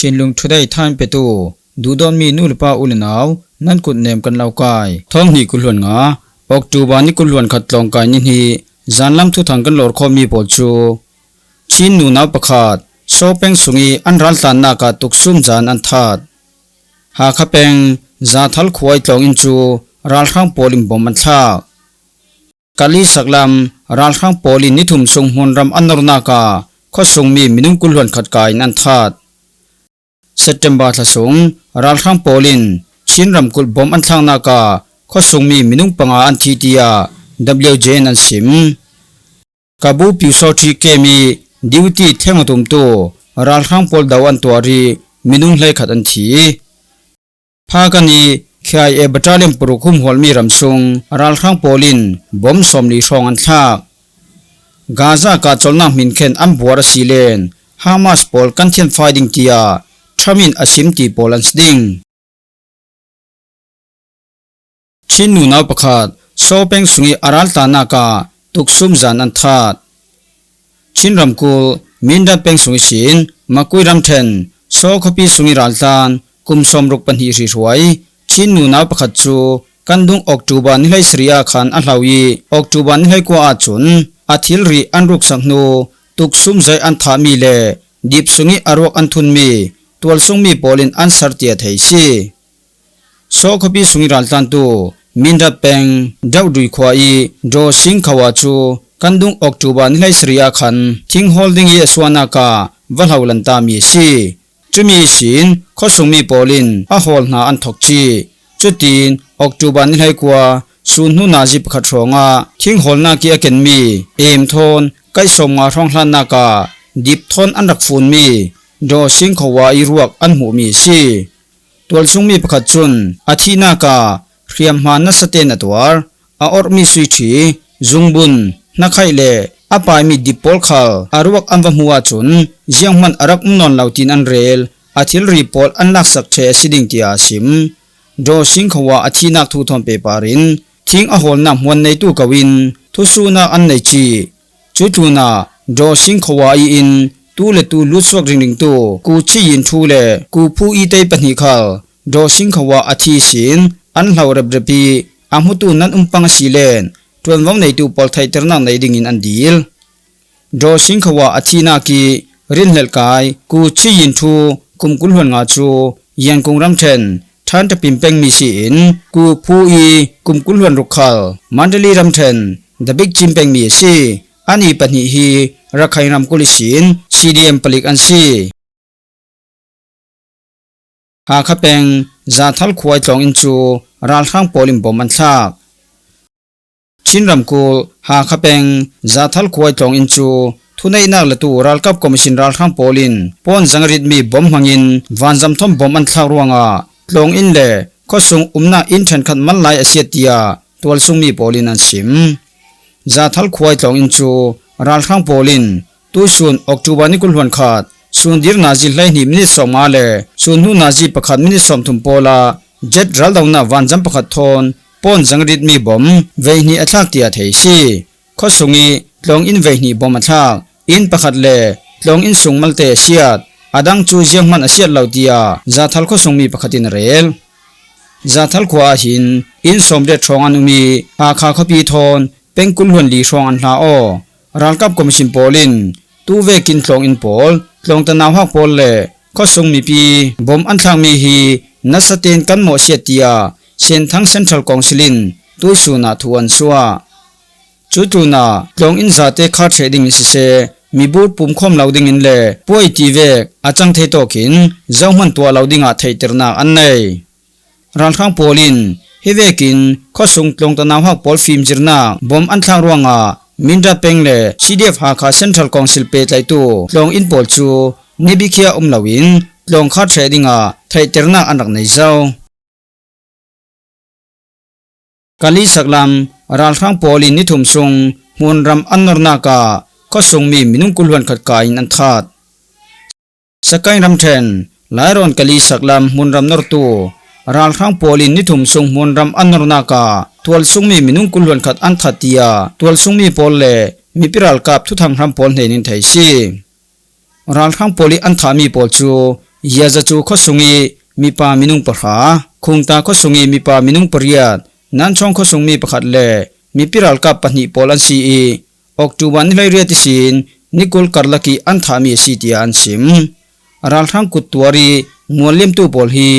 ชินลุงทุได้ท่านเปตูดูดอนมีนูลปาอุลนาวนั่นกุดเนมกันเล่ากายท้องนี่กุลวนงาออกจูบานี่กุลวนขัดลองกายนี่ฮีจานลำทุทังกันหลอดคอมีปอจูชินนูนาวประคาดโซเป็งสุงีอันรัลตันนากาตุกซุมจานอันทาดหาขเป็งจาทัลควายตองอินจูรัลข้างโปลิมบอมันทากาลีสักลำรัลข้างโปลินนิทุมทรงมุนรำอันนรนากาข้อทรงมีมินุงกุลวนขัดกายนันทาดเซตเทมบาทสงรัลข้างโปลินชินรำกุลบอมอันทางนากาข้อทรงมีมินุงปังอาอันทีเตีย WJ นันสิมกาบูปิวโซทีเคมีดิวตี้เทงตุมโตรัลข้างโปลดาวันตัวรีมินุงไลขัดอันทีพากันนี้KIAบัตรเล่มปรุคุมหอลมีรำทรงรัลข้างโปลินบอมสมลีชองอันทากกาซากาจลนักมินเคนอัมบัวรสีเลนฮามาสปอลกันเทียนไฟดิงเตียทรามินอาชิมตีโปลันสดิงชินนูนาประคาดโซเป็งสุงีอารัลตานากาตุกซุมจานันทาดชินรำกูมินดัดเป็งสุงีสินมาคุยรำเทนโซขปีสุงีรัลตานกุมสมรุกปันฮีริรวยชินนูนาประคัดจูกันดุงออกจูบานิไลสริยาขันอัลลาวีออกจูบานิไลกัวอาจุนอาทิลรีอันรุกสังโนตุกซุมใจอันทามีเลดิบสุงีอารวกอันทุนมีตัวสุงมีโปลินอันสัรติยาไทยซีโซขปีสุงีรัลตันตูมินดับเป็งดาวดุยควายโดสิงขวาจูกันดุงออกจูบานิไลสริยาขันทิงโฮลดิ้งเยสวานากาวะลาวลันตามีซีจุมีสินข้อสงมีโปลินอาฮอลนาอันทกจีจุดตีนออกจูบันให้กว่าสุนนุนาจิปขัดรองาทิ้งหอลนาเกียเกนมีเอมทนใกล้สมงาท่องลันนากาดิบทนอันรักฟูนมีโดสิงขวาอิรวกอันหูมีซีตัวสุงมีประคัดจุนอาทินากาเรียมมานัสเตนตัวอาออร์มีสุชีจุงบุนนักไข่เล่อาปายมีดิปอลขลอารวกอันวมัวจุนเจียงมันอารักนอนเหล่าตินอันเรลอาทิลรีปอลอันลักสักเทสิดิงติอาสิมโดสิงขวาอาทินักทุทอนเปปารินทิ้งอโหลนำวันในตู้กวินทุสุนาอันในจีจุตุนาโดสิงขวาอินตู้เลตู้ลุสวกริงริงตู้กูชียินทูเลกูผู้อีเตปนิคัลโดสิงขวาอาทิสินอันเหล่าระเบปีอามุตุนันปังสีเลนทวนวังในตู้ปอลไทเตอร์นังในดิ่งอินอันดีลโดสิงขวาอาทินากีรินเฮลกายกูชียินทูกุมกุลหวนงาจูยังคงรำเทนท่านจะปิมเป็งมีสีอินกูผู้อีกุมกุลหวนรุกขัลมันเดลีรำเทนเดบิกจิมเป็งมีสีอันอีปัญหีฮีรักใครรำกุลิสินCDMผลิกอันซีหาขเป็งจาทัลควายตองอินจูรัลข้างโปลิมบอมันซากชินรำกูหาขเป็งจาทัลควายตองอินจูทุนในนักละตูรัลกับคอมมิชชันรัลข้างโปลินปอนจังริดมีบอมหังอินวันจำทอมบอมอันทารวงาลงอินเล่ข้อส่งนาอินเทนขัดมันไลอาเซียตียตัวส่งมีโปลินอันซิมจาทัลควายตองอินจูรัลข้างโปลินตัวส่วนออกจูบานิกุลหวนขาดส่วนดิรนาจิไลนิมินิสอมาเลส่วนหูนาจิประคัดมินิสอมทุมโปลาเจ็ดรัลดาวนาวันจำประคัดทอนปอนจังริดมีบอมเวนีอัตลักตียเทซีข้อส่งอีลงอินเวนีบอมอัตลักอินประคัดเล่ลงอินส่งมัลเตเซียดอดังจูเจียงมันอาเซียดเหล่าตียจาทัลข้อส่งมีประคัดินเรลจาทัลขวาหินอินสมเด็จชองอนุมีอาคาขปีทอนเป็นกุลหวนลีชองอันลาโอรัลกับคอมมิชชันโปลินตูเวกินลงอินโปลลงตะนาวฮักโปลเล่ข้อส่งมีปีบอมอันทางมีฮีนัสเตนกันโมเซียตียเส้นทั้งเซ็นทรัลกองซิลินตูสูนาทวนซัวจุตุนาลงอินซาเตคาเทรดิงมิเซมีบูดปุ่มคอมเหล่าดิ่งอินเล่ป่วยทีเวกอาจังเทโตกินเจ้ามันตัวเหล่าดิ่งอาไทเตอร์นาอันเน่รันข้างโปลินเฮเวกินข้อส่งลงตะนาวฮักโปลฟิล์มจิรนาบอมอันทางรวงอามินดาเป็งเล่ CDF หาคาเซ็นทรัลกองซิลเปตไลตูลงอินโปลจูนิบิเคียเหล่าวินลงคาเทรดิงอาไทเตอร์นาอันรักในเจ้ากาลีสักลำรัลข้างโปลินนิทุมทรงมุนรำอันนรนากาข้อส่งมีมินุงกุลวันขัดกายนันทาดสกายรำเทนหลายรอนกะลีสักลำมุนรำนรตูรัลข้างโปลินนิทุมทรงมุนรำอันนรนากาตัวส่งมีมินุงกุลวันขัดอันทัดตียตัวส่งมีโปลเล่มีพิรัลกับทุทางรำโปลเฮนินไทยซีรัลข้างโปลิอันทามีโปลจู ยาจะจูข้อสงอีมีปามินุงปะขาคงตาข้อสงอีมีปามินุงปริยัดนั้นช่องข้อสงมีประคัดแลมีปิรัลกับปนิปอลันซีอออกตูบันไลเรียติสินนิโคลคาร์ลกีอันทามีสิติอันซิมรัลทังกุตวารีมัวเลียมตูปอลฮี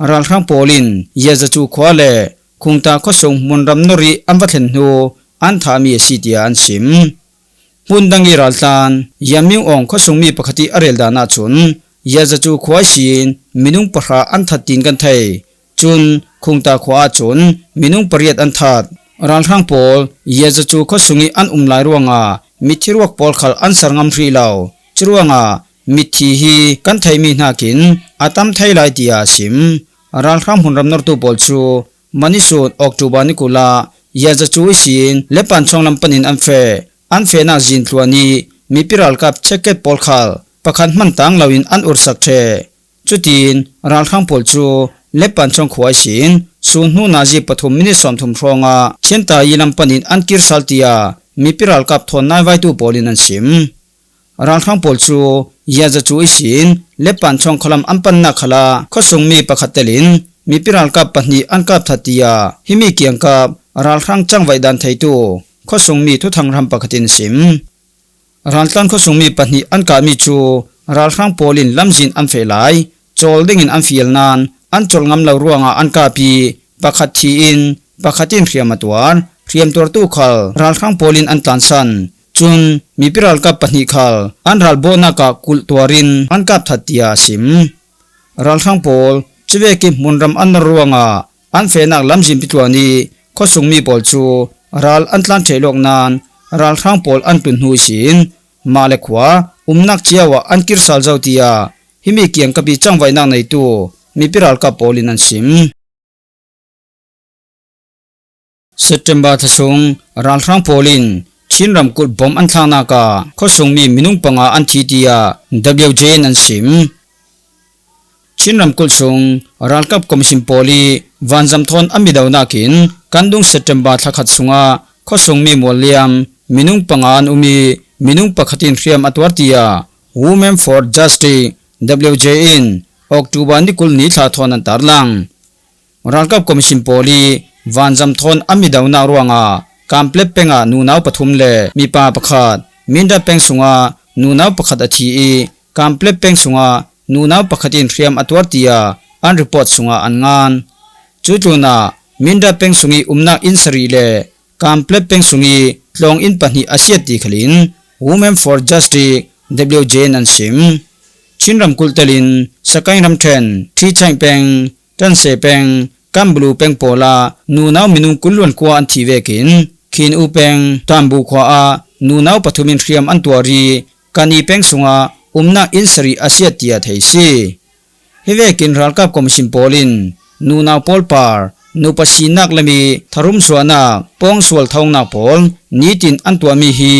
รัลทังปอลินยาจะจูขวาเลคงตาข้อสงมุนรำนรีอันวัฒนโนอันทามีสิติอันซิมมุนดังอีรัลตันยามิงองข้อสงมีประคติอเรลดานาชุนยาจะจูขวาสินมินุงปะขาอันทัดตินกันไทยจุนคงตาขวาจุนมินุงปริยัดอันทัดรัลทังปอลยาจะจูข้อสงอีอันลายรวงามิทิรวกปอลขลอันสรงมทรีลาวจรวงามิทีฮีกันไทยมีนากินอาตัมไทยไลติอาซิมรัลทังหุนรำนรตูปอลชูมันิสุดออกตูบานิกุลายาจะจูอิสินเลปันชองลำปนินอันเฟนักจินทวนีมีปิรัลกับเช็คเก็ตปอลขลประคันมันตังลาวินอันอุรสักเทจุดินรัลทังปอลชูเลปันชองขวายสินสุนหูนาจีปฐมมินิสอมทุมทรองาเช่นตายีลำปนินอันกิรสัลติยามีปิรัลกับทนนายไว้ตูปอลินันซิมรัลทังปอลชูยาจะจูอิสินเลปันชองขลัมอันปันนักขลาข้อสงมีประคัตเตลินมีปิรัลกับปนีอันกับทัตติยาฮิมิเกียงกับรัลทังจังไว้ดันไทตูข้อสงมีทุทังรำประคัตินซิมรัลตันข้อสงมีปนีอันกามิจูรัลทังปอลินลำจินอันเฟลายจอลดิงินอันฟิลนานอันจอลงำลาวรวงอันกาปีประคัตทีอินประคัตินเรียมตัวเรียมตัวตู้ขลรัลทังปอลินอันตันสันจุนมีปิรัลกับปนีขลอันรัลโบนักกุลตัวรินอันกับทัตติยาซิมรัลทังปอลจเวกิมุนรำอันรวงอันเฟนักลำจินปิตัวนี้ข้อสงมีปอลชูรัลอันตันเทลกนานรัลทังปอลอันตุนหูสินมาเลขวานักเชียวอันกิรสัลเจ้าตียฮิมิเกียงกับปีจังไว้นางในตัวมีปิรัลกับปอลินันซิมเซปเทมเบอร์ทศงรัลทังปอลินชินรำกุลบอมอันทางนากาข้อสงมีมินุงปังอันทีตีย WJ นันซิมชินรำกุลสงรัลกับคอมมิชนปอลีวันจำทอนอันมีดาวนากินกันดุงเซปเทมเบอร์ทักขัดสงข้อสงมีมัวเลียมมินุงปังอันมินุงปักขัดินเรียมอัตวัติยา Women for Justice WJ in ออกตูบันนิคุลนิทาทอนันตาร์ลังรัลกับคอมมิชนปอลีวันจำทอนอันมีดาวนารัวงาการเปลี่ยนแปลงนูนาวปฐุมเลมีปาประคัดมินดาแปลงสงนูนาวประคัดอทีการเปลี่ยนแปลงสงนูนาวประคัดินเรียมอัตวัติยาอันรีพอร์ตสงอันงานจู่ๆน่ะมินดาแปลงสงนักอินสรีเลการเปลี่ยนแปลงสงลองอินปนิอาเซียติขลิน Women for Justice WJ นันซิมชินรำกุลเตลินสกายรำเทนที่แจงแปงตันเสแปงกัมบลูแปงโปลานูนาวมินุงกุลวนกว่าอันทีเวกินขินอุแปงตัมบูขวานูนาวปฐุมินเรียมอันตัวรีกานีแปงสงนักอินสรีอาเซียติยาไทยซีฮิเวกินรัลกับคอมมิชนปอลินนูนาวปอลปาร์นูปัสนักละมีทารุมสวนักปองสวลทองนักปอลนีตินอันตัวมีฮี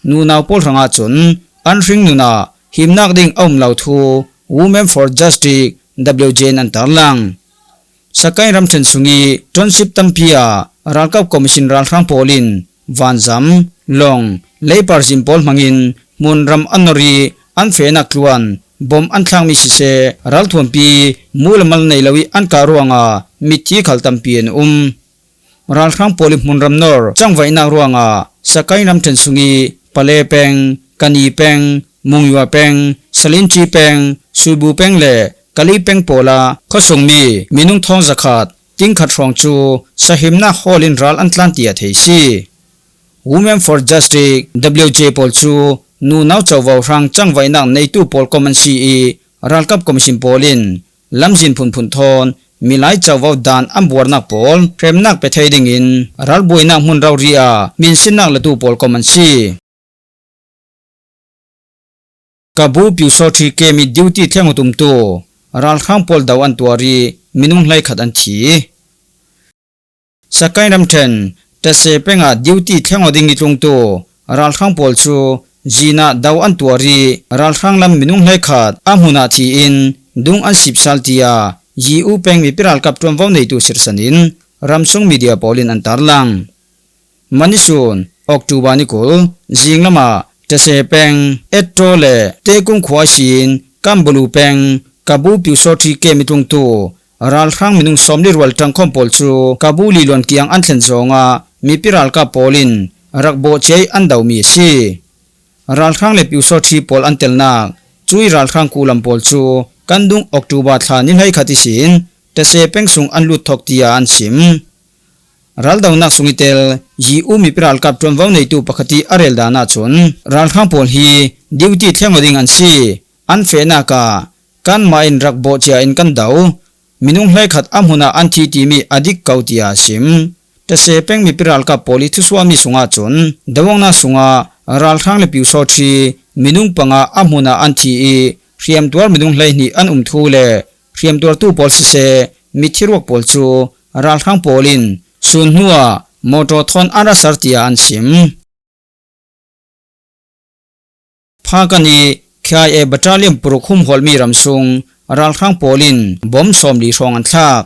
นูนาวปอลรังอาจุนอันริงนูนาหิมนักดิ่งอมเหล่าทู Women for Justice WJ นันตาลังสกายรำเทนสุงีจนสิบตัมพียรัลกับคอมมิชนรัลทังปอลินวันซัมลองเลปาร์ซิมปอลมังอินมุนรำอันนรีอันเฟนักลวนบอมอันทางมิสิเซรัลทวนปีมูลมัลในลวิอันการวงมิทีขัลตัมปีนรัลทังปอลิมุนรำนอร์จังไว้นารวงสกายรำเทนสุงีปะเลเปงกันีเปงมุงยัวเปงสลินจีเปงซูบูเปงเลกะลีเปงโปลาข้อสงมีมินุงทองสกัดติ้งขัดรองจูสหิมนาฮอลินรัลอันตลันติยาเทซี Women for Justice WJ ปอลจูนูนาวเจ้าวรังจังไว้นางในตู้ปอลคอมมันซีรัลกับคอมมิชนปอลินลำจินพุนทอนมีหลายเจ้าวดานอัมบัวนักปอลเทรมนักไปไทยดิ่งอินรัลบวยนักมุนเราเรียมินสินนักละตู้ปอลคอมมันซีกาบูปิวโซทีเกมีดิวตี้เที่ยงตุมโตรัลข้างปอลดาวันตัวรีมินุงไลขัดอันทีสกายรำเทนแต่เสเปงดิวตี้เที่ยงดิ่งนิตรงโตรัลข้างปอลชูจีน่าดาวันตัวรีรัลข้างลำมินุงไลขัดอามุนาทีอินดุงอันสิบสัลติยายีอูเปงมีปิรัลกับตัววันในตัวสิรสันินรัมซุงมีเดียปอลินอันตาร์ลังมันนิสุนออกตูบานิโกลจิงละมาแต่เสเปงเอตโรเลเตกุงขวาชินกัมบลูเปง กาบูปิวโซทีเกมิตุงตูรัลครั้งมินุงสมดิรวัลจังคอมปอลจูกาบูลีลวนกียงอันเซนโซงามีปิรัลกาปอลินรักโบเจอันดาวมีซีรัลครั้งเลปิวโซทีปอลอันเตลนาจุยรัลครั้งคูลัมปอลจูกันดุงออกตูบาทานิลให้ขัดสินแต่เซเป็งสุงอันลุดทอกตียอันซิมรัลดาวนักสุงิเตลยีอูมีปิรัลกับจวนวาวในตูปกติอาเรลดานาชนรัลครั้งปอลฮีดิวตีเที่ยงวดิงอันซีอันเฟนากากันมาอินรักโบเจอินกันดาวมินุงไลขัดอัมหุนาอันทีทีมีอดิกเกาตียซิมแต่เซเป็งมีปิรัลกับปอลิทุสวามีสุงอาชนดาวนาสุงารัลครั้งเลปิวโซชีมินุงปังอาอัมหุนาอันทีอีเรียมตัวมินุงไลนี่อันทูเลเรียมตัวตู้ปอลเซมิทิรวกปอลจูรัลครั้งปอลินสุนหัวโมโตทอนอาราสารตียอันซิมพากันนี้KIAบัตรเลียมปรุคุมฮอลมีรำซุงรัลครั้งปอลินบอมสอมลีชองอันทัก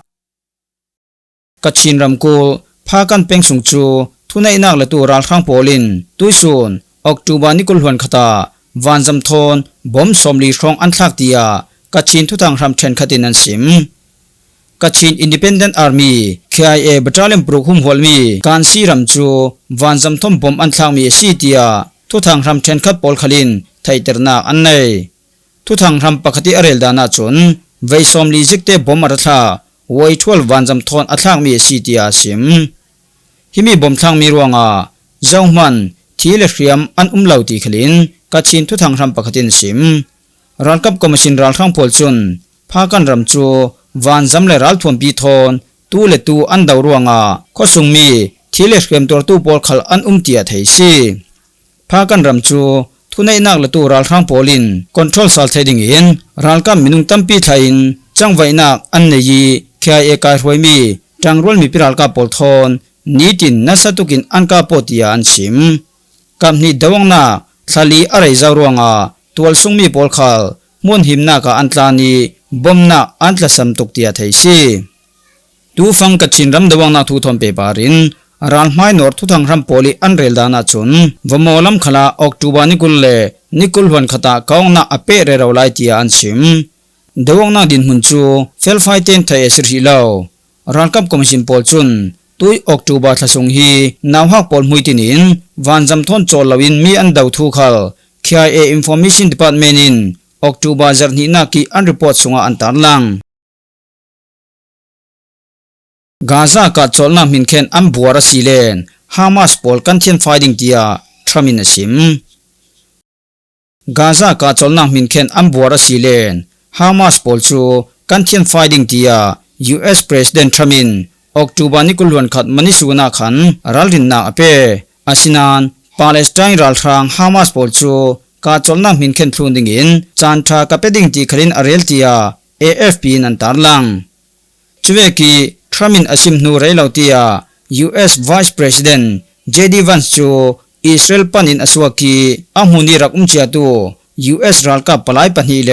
กัดชินรำกูพากันเป็งสุงจูทุนในนักละตัวรัลครั้งปอลินตุยซุนออกตูบานิกุลหวนขตาวันจำทอนบอมสอมลีชองอันทักตียกัดชินทุตังรำเชนขตินันซิมกัดชินอินดิเพนเดนต์อาร์มีKIAบัตรเลียมปรุคุมฮอลมีการซีรำจูวันจำทอนบอมอันทักมีซีตียทุตังรำเชนขัดปอลขลินไทเตอร์นาอันในทุทางรำปกติอาเรลดานาชนไวซอมลีจิกเตบอมมารัฐาไวทวลวันจำทอนอัตลางมีสีตีอาซิมฮิมีบอมทางมีรวงอาเจ้ามันทีเลเรียมอันเหลาตีขลินกัดชินทุทางรำปกตินซิมรัลกับกรมชินรัลข้างพอลจุนพากันรำจูวันจำเลรัลทวมปีทอนตูเลตูอันดาวรวงอาข้อสุงมีทีเลเรียมตัวตู้ปอลขลอันเตียไทยซีพากันรำจูทุนในนักละตัวรัลครั้งปอลินคอนโทรลสัลเทดิงอินรัลกัมมินุงตัมปีไทยน์จังไว้นักอันเนยีKIAกายรวยมีจังรวลมีปิรัลกาปอลทอนนีตินนัสตุกินอันกาปอติยาอันซิมกัมนี้ดวงนักสาลีอะไรจารวงอาตัวสุงมีปอลขลมุนหิมนักอันตลานีบอมนักอันตลสัมตุกติยาไทยซีดูฟังกัดชินรำดวงนักทุทอนเปบารินรัลไมนอร์ทุทางรำปอลีอันเรลดานาชนวมอลัมขลาออกตูบานิกุลเลนิกุลวันขตากองนาอเปเรเราไลตีอันซิมดวงนาดินมุนจูเฟลไฟเทนไทยสิริลาวรัลกับคอมมิชชั่นปอลจุนตุยออกตูบาทสงฮีนาวฮักปอลมุยตินินวันจำทอนโจลวินมีอันดาวทูขัล KIA Information Department in ออกตูบาจารนีนากีอันรีพอร์ตสงอันตารลังกาซากัดจอลนามินเคนอัมบัวรสีเลนฮามาสปอลกันเทียนไฟดิ้งตียทรามินซิมกาซากัดจอลนามินเคนอัมบัวรสีเลนฮามาสปอลจูกันเทียนไฟดิ้งตีย US President ทรามินออกตูบานิกุลวันขัดมันิสุนาขันรัลดินนาอเปอาซินานปาเลสไตน์รัลทรางฮามาสปอลจูกัดจอลนามินเคนพลุนดิ้งอินจานทรากะเปดิ้งตีคลินอาเรลตีย AFP นันตารลังช่วยกีทรัมมินอาซิมนูเรลาวตีย US Vice President JD Vanceจูอิสราเอลปันินอสวากีอามุนีรักเชียตู US รัลกับปลายปันฮีเล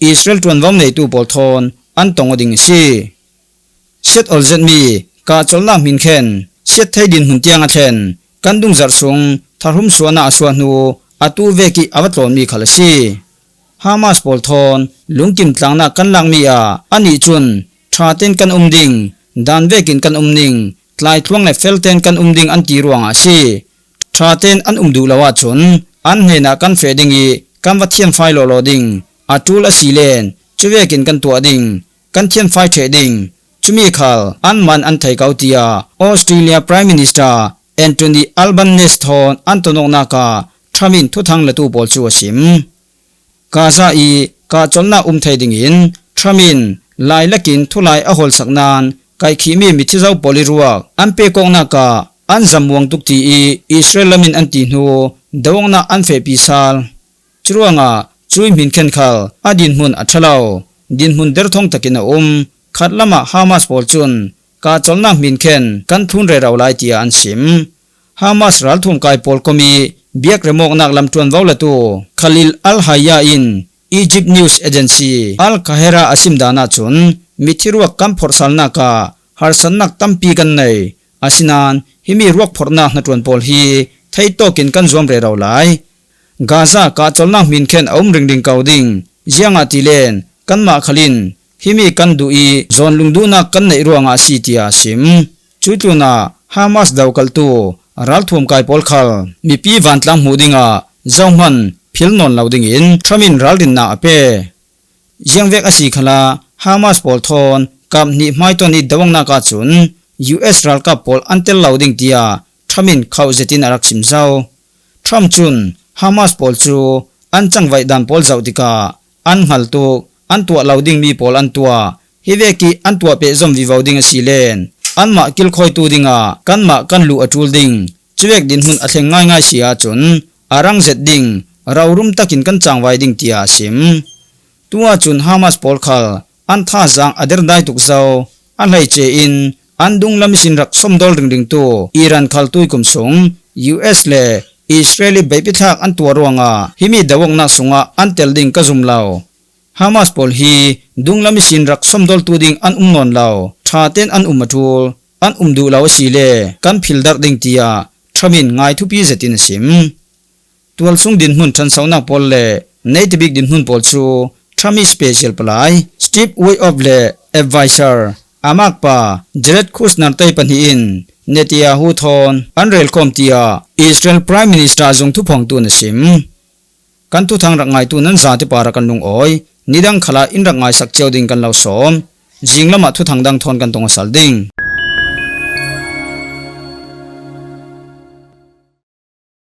อิสราเอลตวนวมในตูปอลทอนอันตงอดิงซีเซตอลเซนมีกาจอลนามินเคนเซตไทยดินหุ่นเตียงอาเชนกันดุงจารสงทารุมสวนาอสวานูอาตูเวกีอวัตลอนมีขลซีฮามาสปอลทอนลุงกิมตลังนากันลังมีอาอันนี้จุนชาเต็นกันดิงดานเวกินกันนิงทลายทวงในเฟลเทนกันดิงอันตีรวงอาชีชาเต็นอันดูละว่าชนอันเฮนากันเฟดิงอีกันวัดเทียนไฟโลโลดิงอาจูลสีเลนช่วยกินกันตัวดิงกันเทียนไฟเทดิงจุมีขลอันมันอันไทยเกาตียออสเตรเลียพรีเมียร์มินิสเตอร์แอนโทนีอัลบันเนสทอนอันตโนนากาทรามินทุทางละตูบอลชัวซิมกาซาอีกาจอลนาไทยดิงอินทรามินลายละกินทุลายอโหลสักนานไก่ขีมีมิทิเจ้าปอลิรัวอันเปกองนากาอันจำวงตุกตีอิสราเอลมินอันตีนูดวงนาอันเฟปีซาลจรวงจุยมินเคนขัลอดินมุนอัชลาวดินมุนเดร์ทองตะกินขัดละมาฮามาสปอลจุนกาจอลนามินเคนกันทุนเรเราไลตีอันซิมฮามาสรัลทุมกายปอลกมีเบียกเรมอกนักลำจวนวาวละตูคลิลอัลฮายาอินEgypt News Agency Al Kahira Asim Dana Chun Mithirwak Kam Phorsal Naka Harsanak Tampi Kan Nei Asinan Himi Ruak Phorna Natron Pol Hi Thai Tokin Kan Zom Re Raw Lai Gaza Ka Cholna Min Khen Aum Ring Ring Kauding Jianga Tilen kan ma khalin himi kan du I zon lungdu na kan nei ruanga sitia sim chuituna Hamas daukal tu ral thum kai pol khal mi pi wantlang mudinga zawman philnon loading in tramin raldin na ape jengvek asi khala Hamas pol thon kam ni mai to ni dawang na ka chun US ral ka pol antel loading tia tramin khau zetin arak sim zau Trump chun Hamas pol chu an changwai dan pol zautika an hal tu an tua loading mi pol an tua hiveki an tua pe zom vi vouding asilen an ma kil khoi tu dinga kan ma kan lu atul ding chuwek din hun atheng ngai ngai sia chun arang zet ding raurum takin kan changwai ding tia sim tua chun Hamas pol khal an tha jang ader dai tuk zau an lai che in an dung lam sin rak somdol ring ding tu Iran khal tui kum sung US le Israeli baipithak an tua ruanga himi dawong na sunga an tel ding ka zum law Hamas pol hi dunglam sin rak somdol tu ding an non law thaten an matul an du law sile kan phildar ding tia thamin ngai thu pi zetin sim tual sung din hun than sauna pol le nei tibik din hun pol chu thami special palai Steve way of le advisor amak pa Jared Kushner tai pani in Netanyahu thon anrel kom tia Israel Prime Minister jong thu phong tu na sim kan tu thang rak ngai tu nan za te para kan lung oi nidang khala in rak ngai sak cheu ding kan law som jinglama thu thang dang thon kan tong sal ding